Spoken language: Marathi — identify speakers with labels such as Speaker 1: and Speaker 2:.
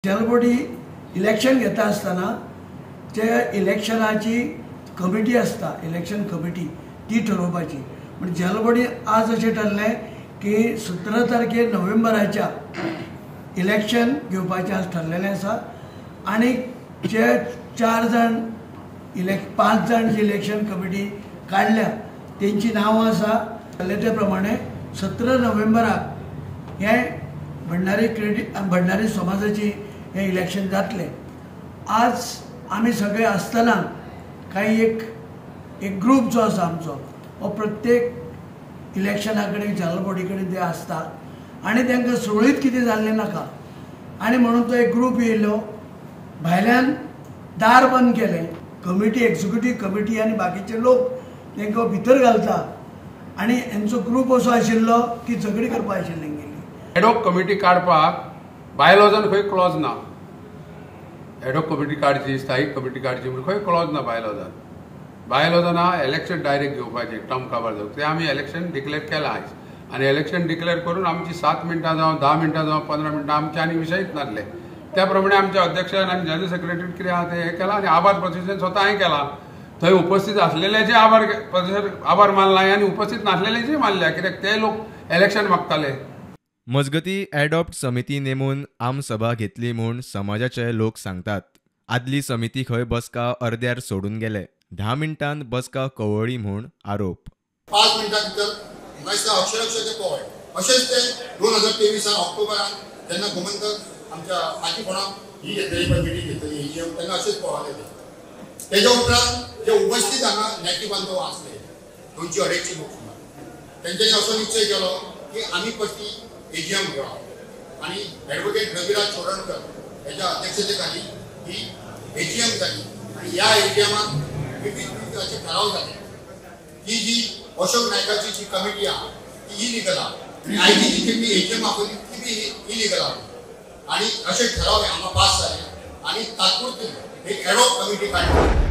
Speaker 1: जलबोर्डी इलेक्शन घेता आसतना जे इलेक्शनाची कमिटी आसता, इलेक्शन कमिटी ती ठरोवपाची. म्हणजे जलबोर्डी आज अशें ठरलें की 17 तारखेर नोव्हेंबराच्या इलेक्शन घेवपाचें आज ठरलेलें आसा. आनी जे 5 जाण जी इलेक्शन कमिटी काडल्या तेंची नांवां आसा ते प्रमाणे 17 नोव्हेंबराक हें भंडारी समाजाची हे इलेक्शन जातले. आज आमी सगळे आसतना काही एक ग्रूप जो आसा आमचो हो प्रत्येक इलेक्शना कडेन जलबोर्डी कडेन ते आसता आनी तांकां सुरळीत कितें जाल्लें नाका आनी म्हणून तो एक ग्रूप येयलो. भायल्यान दार बंद केलें. कमिटी एक्झिक्युटीव कमिटी आनी बाकीचे लोक तांकां भितर घालता आनी हेंचो ग्रूप असो आशिल्लो की झगडी करपा आशिल्ली गेली.
Speaker 2: एडॉक कमिटी काडपाक बायलॉजान खंय क्लॉज ना. एडॉक कमिटी काडची, स्थायीक कमिटी काडची म्हणून खंय क्लॉज ना बायलॉजान. बायलॉजान इलेक्शन डायरेक्ट घेवपाचें टर्म कवर जावंक ते आमी इलेक्शन डिक्लेअर केलां आयज. आनी इलेक्शन डिक्लेअर करून आमची 7 मिनटां जावं 10 मिनटां जावं 15 मिनटां आमचे आनी विशयच नासले. त्या प्रमाणे आमच्या अध्यक्षान आनी जनरल सेक्रेटरीन कितें आहा तें हें केलां आनी आभार प्रदर्शन स्वता हांवें केलां. थंय उपस्थित आसलेल्याचे आभार मानला आनी उपस्थित नासलेल्याचे मानल्या, कित्याक ते लोक इलेक्शन मागताले.
Speaker 3: मजगती एडॉप्ट समिती नेमून आमसभा घेतली म्हूण समाजाचे लोक सांगतात. आदली समिती खंय बसका अर्द्यार सोडून गेले. 10 मिनटांत बसका कवळी म्हूण आरोप.
Speaker 4: 5 मिनटां भितर अक्षरशः ते कवळ. अशेंच ते 2023 ऑक्टोबरान जेन्ना गोमंतक आमच्या पाठीपणाक ही घेतली कमिटी घेतली एजीएम तेन्ना अशेंच पळयले ते. तेज्या उपरांत जे उपस्थित हांगा नेते बांधव आसले 200-250 लोक सुमार तेंच्यांनी असो निश्चय केलो की आमी पयली एजीएम घेवप आनी एडवोकेट रविराज चोडणकर हेच्या अध्यक्षते खाली ही एजीएम जाली. आनी ह्या एजीएमाक विविध असे ठराव जाले की जी अशोक नायकाची जी कमिटी आहा ती इलिगल आहा आनी आयची जी केल्ली एजीएम आपली ती बी इलिगल आहा. आनी अशे ठराव हांगा पास जाले आनी तात्पुरते एक एडॉक कमिटी काडली.